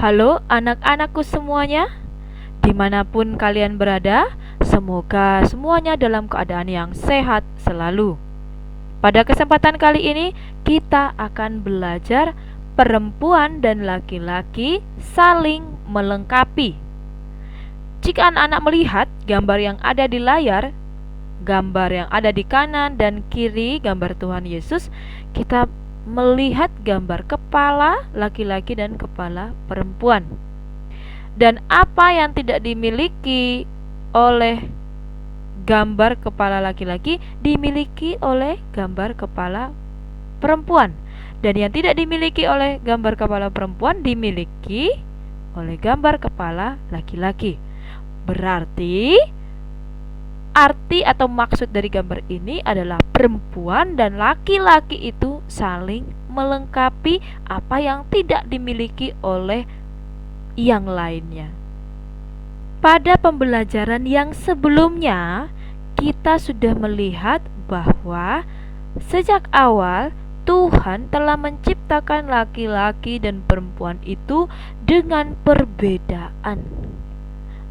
Halo anak-anakku semuanya, dimanapun kalian berada, semoga semuanya dalam keadaan yang sehat selalu. Pada kesempatan kali ini, kita akan belajar perempuan dan laki-laki saling melengkapi. Jika anak-anak melihat gambar yang ada di layar, gambar yang ada di kanan dan kiri, gambar Tuhan Yesus, kita melihat gambar kepala laki-laki dan kepala perempuan. Dan apa yang tidak dimiliki oleh gambar kepala laki-laki dimiliki oleh gambar kepala perempuan, dan yang tidak dimiliki oleh gambar kepala perempuan dimiliki oleh gambar kepala laki-laki. Berarti arti atau maksud dari gambar ini adalah perempuan dan laki-laki itu saling melengkapi apa yang tidak dimiliki oleh yang lainnya. Pada pembelajaran yang sebelumnya, kita sudah melihat bahwa sejak awal Tuhan telah menciptakan laki-laki dan perempuan itu dengan perbedaan.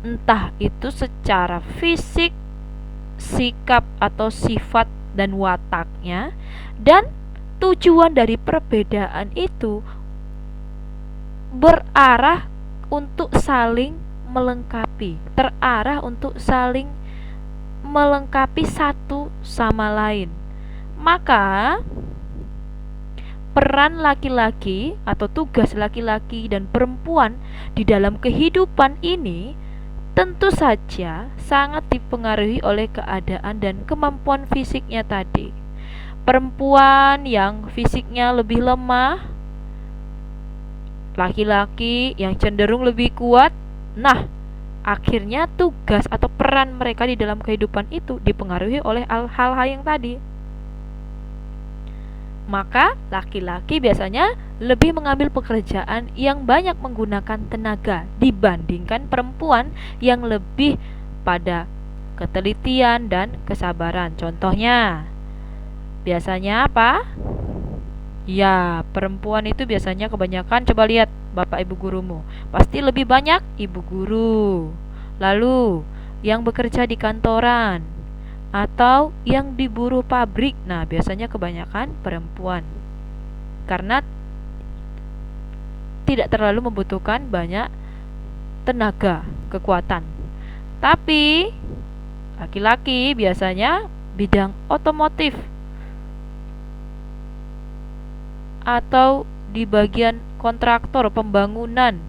Entah itu secara fisik, sikap atau sifat dan wataknya, dan tujuan dari perbedaan itu berarah untuk saling melengkapi, terarah untuk saling melengkapi satu sama lain. Maka peran laki-laki atau tugas laki-laki dan perempuan di dalam kehidupan ini tentu saja sangat dipengaruhi oleh keadaan dan kemampuan fisiknya tadi. Perempuan yang fisiknya lebih lemah, laki-laki yang cenderung lebih kuat. Nah, akhirnya tugas atau peran mereka di dalam kehidupan itu dipengaruhi oleh hal-hal yang tadi. Maka laki-laki biasanya lebih mengambil pekerjaan yang banyak menggunakan tenaga dibandingkan perempuan yang lebih pada ketelitian dan kesabaran. Contohnya, biasanya apa? Ya, perempuan itu biasanya kebanyakan, coba lihat bapak ibu gurumu, pasti lebih banyak ibu guru. Lalu, yang bekerja di kantoran atau yang di buruh pabrik, nah biasanya kebanyakan perempuan, karena tidak terlalu membutuhkan banyak tenaga, kekuatan. Tapi laki-laki biasanya bidang otomotif atau di bagian kontraktor pembangunan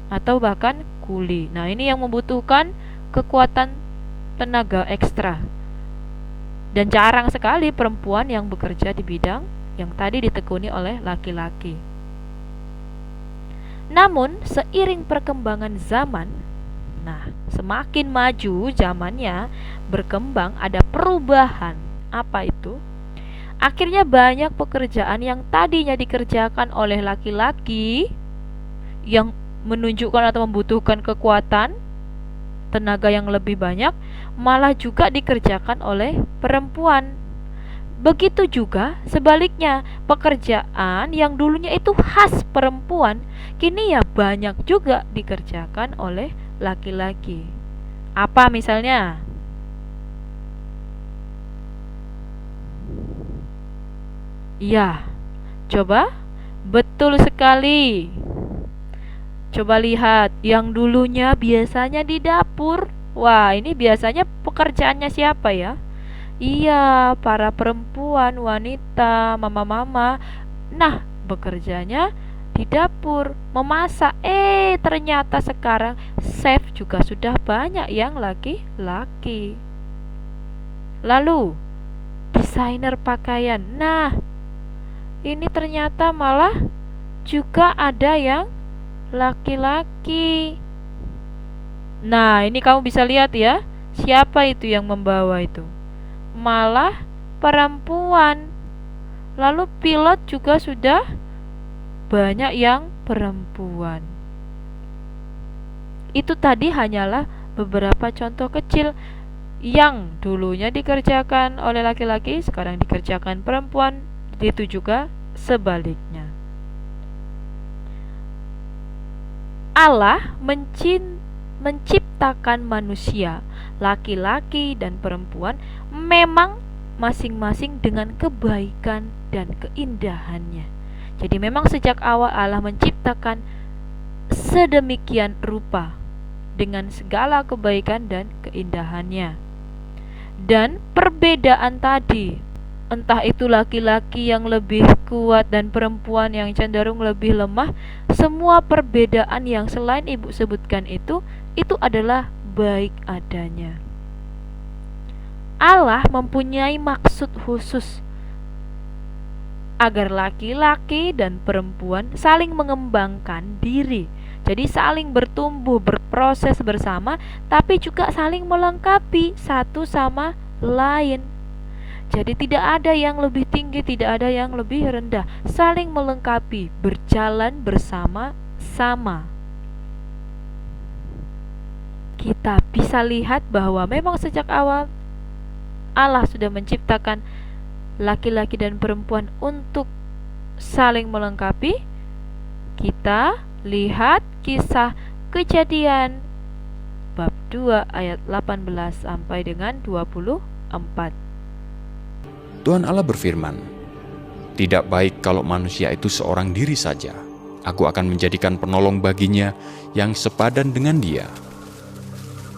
atau bahkan kuli. Nah, ini yang membutuhkan kekuatan tenaga ekstra. Dan jarang sekali perempuan yang bekerja di bidang yang tadi ditekuni oleh laki-laki. Namun, seiring perkembangan zaman, nah, semakin maju zamannya, berkembang, ada perubahan. Apa itu? Akhirnya banyak pekerjaan yang tadinya dikerjakan oleh laki-laki yang menunjukkan atau membutuhkan kekuatan tenaga yang lebih banyak, malah juga dikerjakan oleh perempuan. Begitu juga sebaliknya, pekerjaan yang dulunya itu khas perempuan, kini ya banyak juga dikerjakan oleh laki-laki. Apa misalnya? Ya, coba, betul sekali. Coba lihat, yang dulunya biasanya di dapur. Wah, ini biasanya pekerjaannya siapa ya? Iya, para perempuan, wanita, mama-mama. Nah, bekerjanya di dapur, memasak. Ternyata sekarang chef juga sudah banyak yang laki-laki. Lalu, desainer pakaian. Nah, ini ternyata malah juga ada yang laki-laki. Nah, ini kamu bisa lihat ya, siapa itu yang membawa itu? Malah perempuan. Lalu pilot juga sudah banyak yang perempuan. Itu tadi hanyalah beberapa contoh kecil yang dulunya dikerjakan oleh laki-laki, sekarang dikerjakan perempuan. Itu juga sebaliknya. Allah menciptakan manusia, laki-laki dan perempuan, memang masing-masing dengan kebaikan dan keindahannya. Jadi memang sejak awal Allah menciptakan sedemikian rupa dengan segala kebaikan dan keindahannya. Dan perbedaan tadi, entah itu laki-laki yang lebih kuat dan perempuan yang cenderung lebih lemah, semua perbedaan yang selain Ibu sebutkan itu adalah baik adanya. Allah mempunyai maksud khusus agar laki-laki dan perempuan saling mengembangkan diri. Jadi saling bertumbuh, berproses bersama, tapi juga saling melengkapi satu sama lain. Jadi tidak ada yang lebih tinggi, tidak ada yang lebih rendah, saling melengkapi, berjalan bersama-sama. Kita bisa lihat bahwa memang sejak awal Allah sudah menciptakan laki-laki dan perempuan untuk saling melengkapi. Kita lihat kisah Kejadian bab 2 ayat 18 sampai dengan 24. Tuhan Allah berfirman, "Tidak baik kalau manusia itu seorang diri saja. Aku akan menjadikan penolong baginya yang sepadan dengan dia."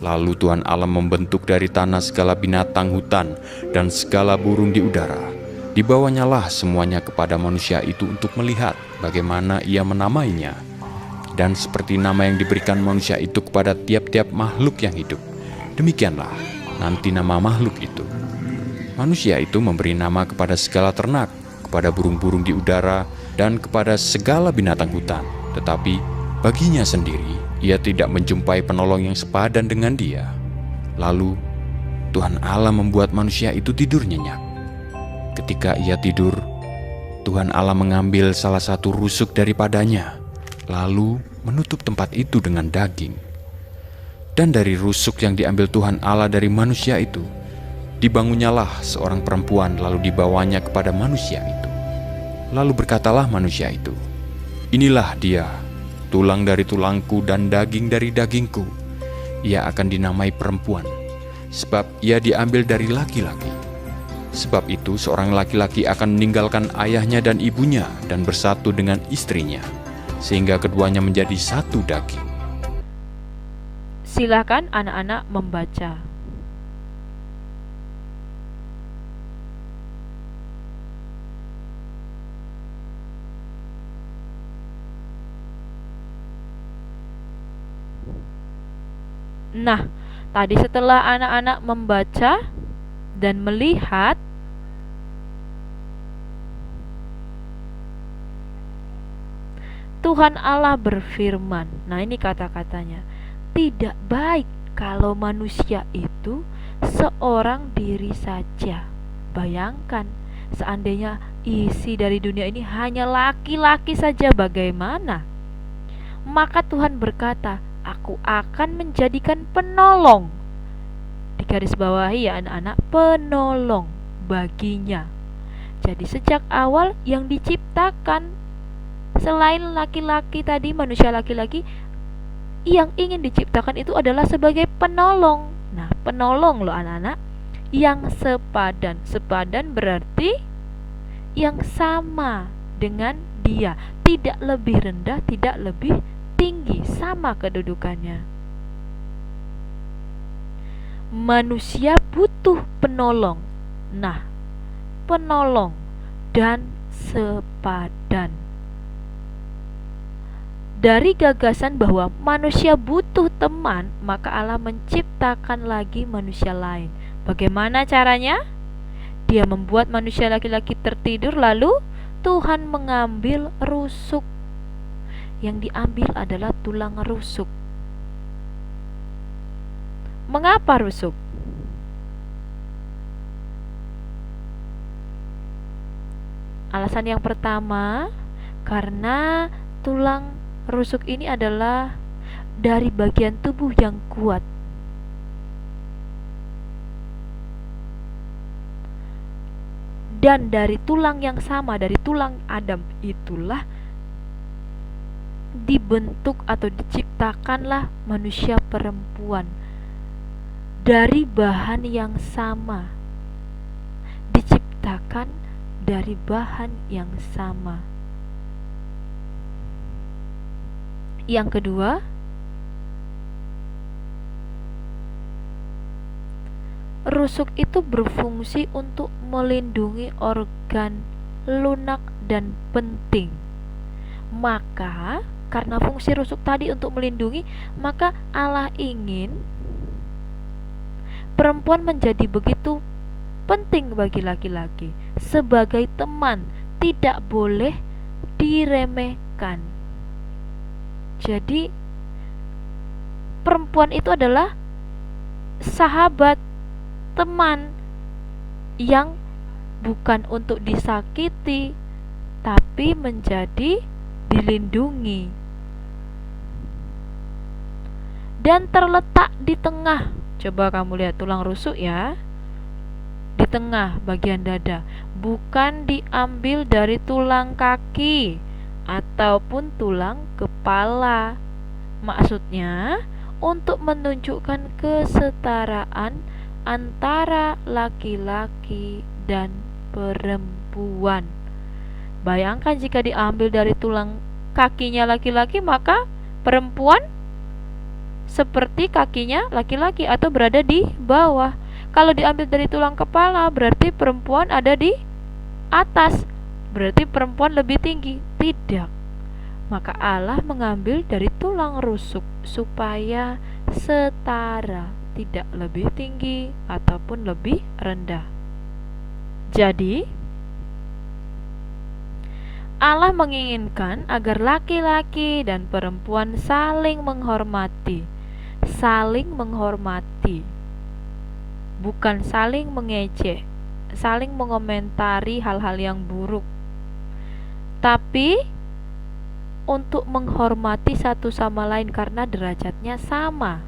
Lalu Tuhan Allah membentuk dari tanah segala binatang hutan dan segala burung di udara. Dibawanyalah semuanya kepada manusia itu untuk melihat bagaimana ia menamainya. Dan seperti nama yang diberikan manusia itu kepada tiap-tiap makhluk yang hidup, demikianlah nanti nama makhluk itu. Manusia itu memberi nama kepada segala ternak, kepada burung-burung di udara, dan kepada segala binatang hutan. Tetapi baginya sendiri, ia tidak menjumpai penolong yang sepadan dengan dia. Lalu Tuhan Allah membuat manusia itu tidur nyenyak. Ketika ia tidur, Tuhan Allah mengambil salah satu rusuk daripadanya, lalu menutup tempat itu dengan daging. Dan dari rusuk yang diambil Tuhan Allah dari manusia itu, dibangunnyalah seorang perempuan, lalu dibawanya kepada manusia itu. Lalu berkatalah manusia itu, "Inilah dia, tulang dari tulangku dan daging dari dagingku. Ia akan dinamai perempuan, sebab ia diambil dari laki-laki. Sebab itu seorang laki-laki akan meninggalkan ayahnya dan ibunya dan bersatu dengan istrinya, sehingga keduanya menjadi satu daging." Silakan anak-anak membaca. Nah, tadi setelah anak-anak membaca dan melihat, Tuhan Allah berfirman. Nah, ini kata-katanya. Tidak baik kalau manusia itu seorang diri saja. Bayangkan, seandainya isi dari dunia ini hanya laki-laki saja, bagaimana? Maka Tuhan berkata, "Aku akan menjadikan penolong." Di garis bawahi ya anak-anak, penolong baginya. Jadi sejak awal yang diciptakan selain laki-laki tadi, manusia laki-laki, yang ingin diciptakan itu adalah sebagai penolong. Nah, penolong loh anak-anak, yang sepadan. Sepadan berarti yang sama dengan dia, tidak lebih rendah, tidak lebih tinggi, sama kedudukannya. Manusia butuh penolong. Nah, penolong dan sepadan. Dari gagasan bahwa manusia butuh teman, maka Allah menciptakan lagi manusia lain. Bagaimana caranya? Dia membuat manusia laki-laki tertidur, lalu Tuhan mengambil rusuk. Yang diambil adalah tulang rusuk. Mengapa rusuk? Alasan yang pertama, karena tulang rusuk ini adalah dari bagian tubuh yang kuat. Dan dari tulang yang sama, dari tulang Adam itulah dibentuk atau diciptakanlah manusia perempuan dari bahan yang sama. Diciptakan dari bahan yang sama. Yang kedua, rusuk itu berfungsi untuk melindungi organ lunak dan penting. Maka, karena fungsi rusuk tadi untuk melindungi, maka Allah ingin perempuan menjadi begitu penting bagi laki-laki sebagai teman, tidak boleh diremehkan. Jadi perempuan itu adalah sahabat, teman yang bukan untuk disakiti tapi menjadi dilindungi. Dan terletak di tengah. Coba kamu lihat tulang rusuk ya. Di tengah bagian dada, bukan diambil dari tulang kaki ataupun tulang kepala. Maksudnya untuk menunjukkan kesetaraan antara laki-laki dan perempuan. Bayangkan jika diambil dari tulang kakinya laki-laki, maka perempuan seperti kakinya laki-laki atau berada di bawah. Kalau diambil dari tulang kepala, berarti perempuan ada di atas, berarti perempuan lebih tinggi. Tidak. Maka Allah mengambil dari tulang rusuk supaya setara, tidak lebih tinggi ataupun lebih rendah. Jadi Allah menginginkan agar laki-laki dan perempuan saling menghormati. Saling menghormati, bukan saling mengejek, saling mengomentari hal-hal yang buruk, tapi untuk menghormati satu sama lain karena derajatnya sama.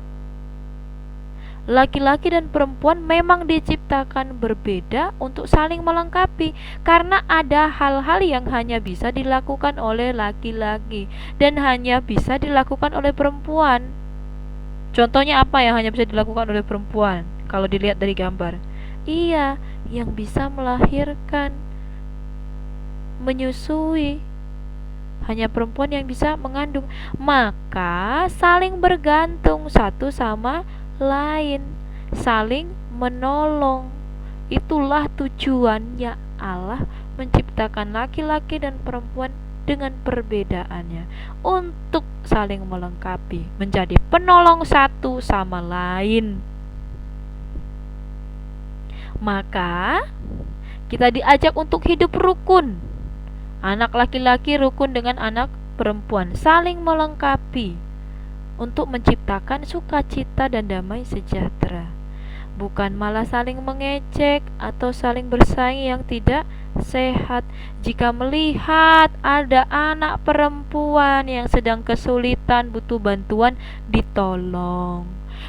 Laki-laki dan perempuan memang diciptakan berbeda untuk saling melengkapi, karena ada hal-hal yang hanya bisa dilakukan oleh laki-laki dan hanya bisa dilakukan oleh perempuan. Contohnya apa yang hanya bisa dilakukan oleh perempuan? Kalau dilihat dari gambar, iya, yang bisa melahirkan, menyusui, hanya perempuan yang bisa mengandung. Maka saling bergantung satu sama lain, saling menolong. Itulah tujuannya Allah menciptakan laki-laki dan perempuan dengan perbedaannya, untuk saling melengkapi, menjadi penolong satu sama lain. Maka kita diajak untuk hidup rukun. Anak laki-laki rukun dengan anak perempuan, saling melengkapi untuk menciptakan sukacita dan damai sejahtera. Bukan malah saling mengejek atau saling bersaing yang tidak sehat. Jika melihat ada anak perempuan yang sedang kesulitan, butuh bantuan, ditolong.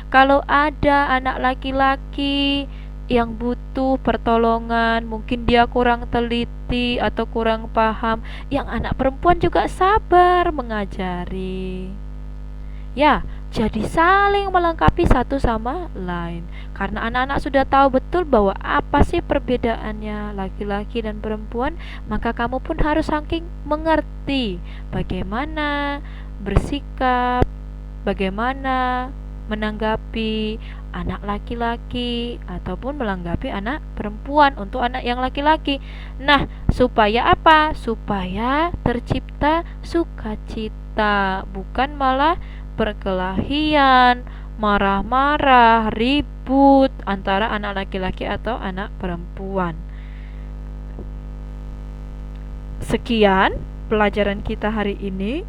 Kalau ada anak laki-laki yang butuh pertolongan, mungkin dia kurang teliti atau kurang paham, yang anak perempuan juga sabar mengajari. Ya, jadi saling melengkapi satu sama lain. Karena anak-anak sudah tahu betul bahwa apa sih perbedaannya laki-laki dan perempuan, maka kamu pun harus saking mengerti bagaimana bersikap, bagaimana menanggapi anak laki-laki ataupun menanggapi anak perempuan untuk anak yang laki-laki. Nah, supaya apa? Supaya tercipta sukacita, bukan malah perkelahian, marah-marah, ribut antara anak laki-laki atau anak perempuan. Sekian pelajaran kita hari ini.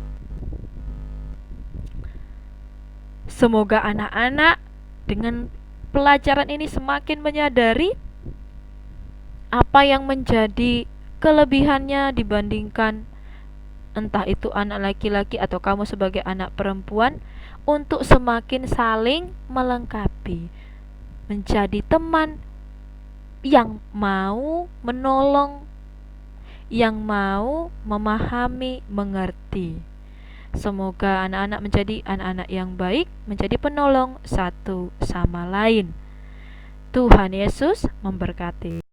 Semoga anak-anak dengan pelajaran ini semakin menyadari apa yang menjadi kelebihannya dibandingkan entah itu anak laki-laki atau kamu sebagai anak perempuan, untuk semakin saling melengkapi, menjadi teman yang mau menolong, yang mau memahami, mengerti. Semoga anak-anak menjadi anak-anak yang baik, menjadi penolong satu sama lain. Tuhan Yesus memberkati.